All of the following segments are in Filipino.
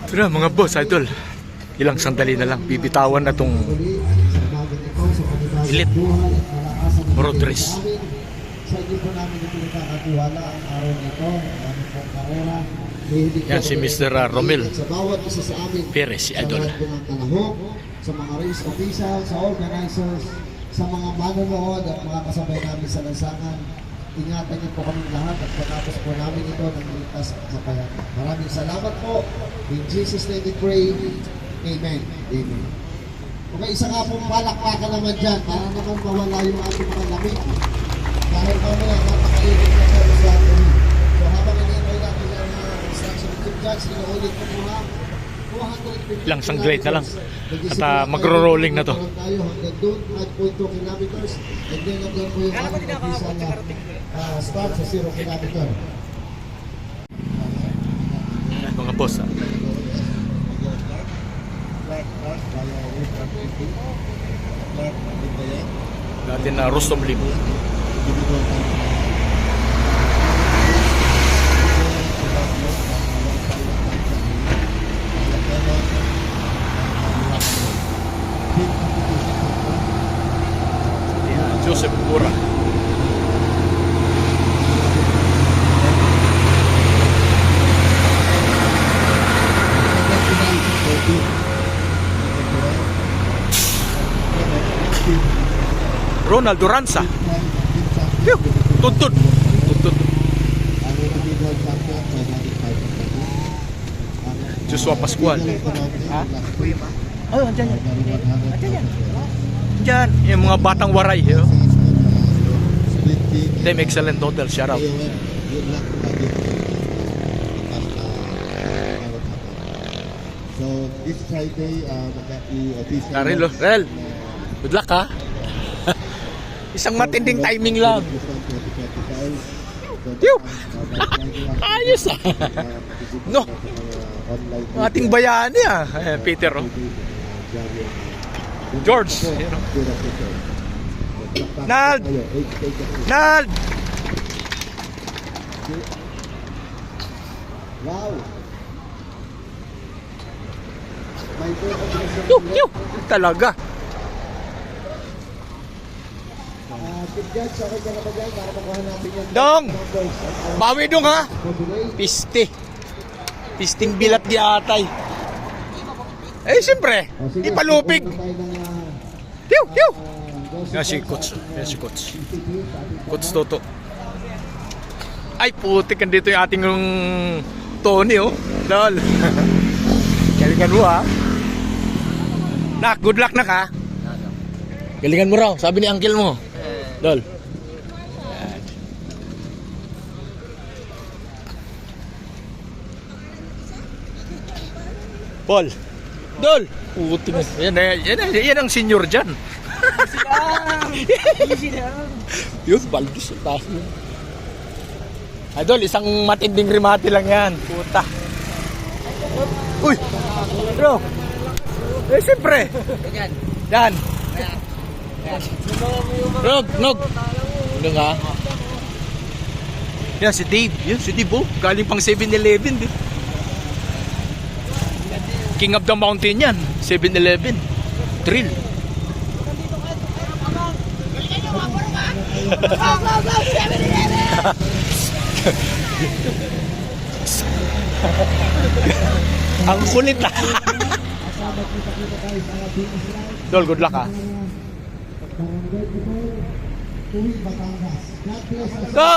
Ito na mga boss, idol. Ilang sandali na lang. Bibitawan na tong Elite road race. Yan si Mr. Romel Perez, si idol. Sa mga race officials, sa organizers, sa mga manonood at mga kasabay namin sa lansangan, ingatan niyo po kami lahat at patapos po namin ito ng ligtas at kapayapaan. Maraming salamat po. In Jesus' name we pray. Amen. Amen. Okay, isa nga pong palakpakan naman dyan para naman mawala yung ating mga lamig. Dahil mamaya napakaibig na sa Saturday. So habang inintay natin yung instruction of dyan, sinuulit ko po ha. Ilang sangglit na lang. At magro-rolling na to. Tayo hanggang doon, 5.2 kilometers. And then hanggang po yung start sa 0 kilometer. Mga boss, natin na Rustom Lim. Joseph Pura. Ronald Duranza. Tuntun. Joshua Pascual. Ha? Oh, andyan yan. Andyan yan. Andyan. Yung mga batang waray. Them excellent hotel. Shout out. So this Friday, Rel, good luck ha. Isang matinding timing lang. Ayos ah. No. Ating bayani ah. Peter oh. George. Nald. Nald. Wow. Yuh. Talaga. Dong. Bawi dong ha. Piste. Pisting bilat di atay. Eh siyempre, di palupig. Yuh, yuh. Yan si Coach. Yan si Coach. Coach Toto. Ay putik, dito yung ating Tony oh. Lol. Galingan mo ha. Nak, good luck nak ha. Galingan mo raw, sabi ni uncle mo. Lol. Paul. Dol. Putik. Yan ang senior dyan. Easy lang. Yun, balbis yung taas mo. Idol, isang matinding remate lang yan. Puta. Uy! Bro! Eh, siyempre! Yan! Nog! Ano nga? Yan, si Dave. Yan, si Dave, oh. Galing pang 7-Eleven, di. King of the Mountain yan. 7-Eleven. Drill. Ang kulit na. Dol, good luck ha. Go!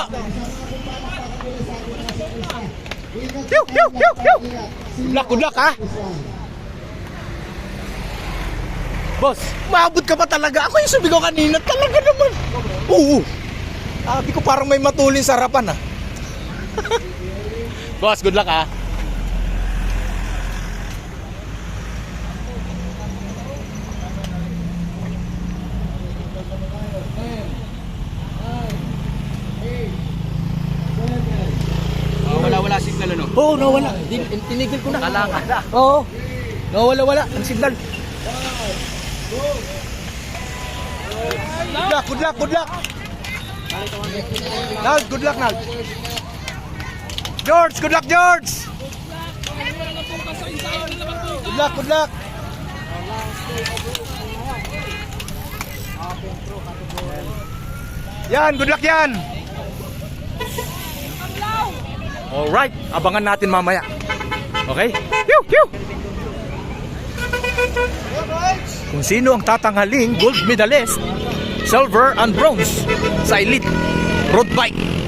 Good luck ha. Boss, maabot ka pa talaga. Ako yung sumigaw kanina. Talaga naman. Oo. Sabi ko parang may matulin sa harapan ah. Boss, good luck ah. Wala signal ano? Oo, nawala. Tinigil ko na. Kalangan na. Oo. Nawala ang signal. Good luck. Nald, good luck, Nald. George, good luck, George. luck, good luck. Yan, good luck yan. Alright, abangan natin mamaya. Okay? Pew, pew. Kung sino ang tatanghaling gold medalist, silver and bronze sa elite road bike.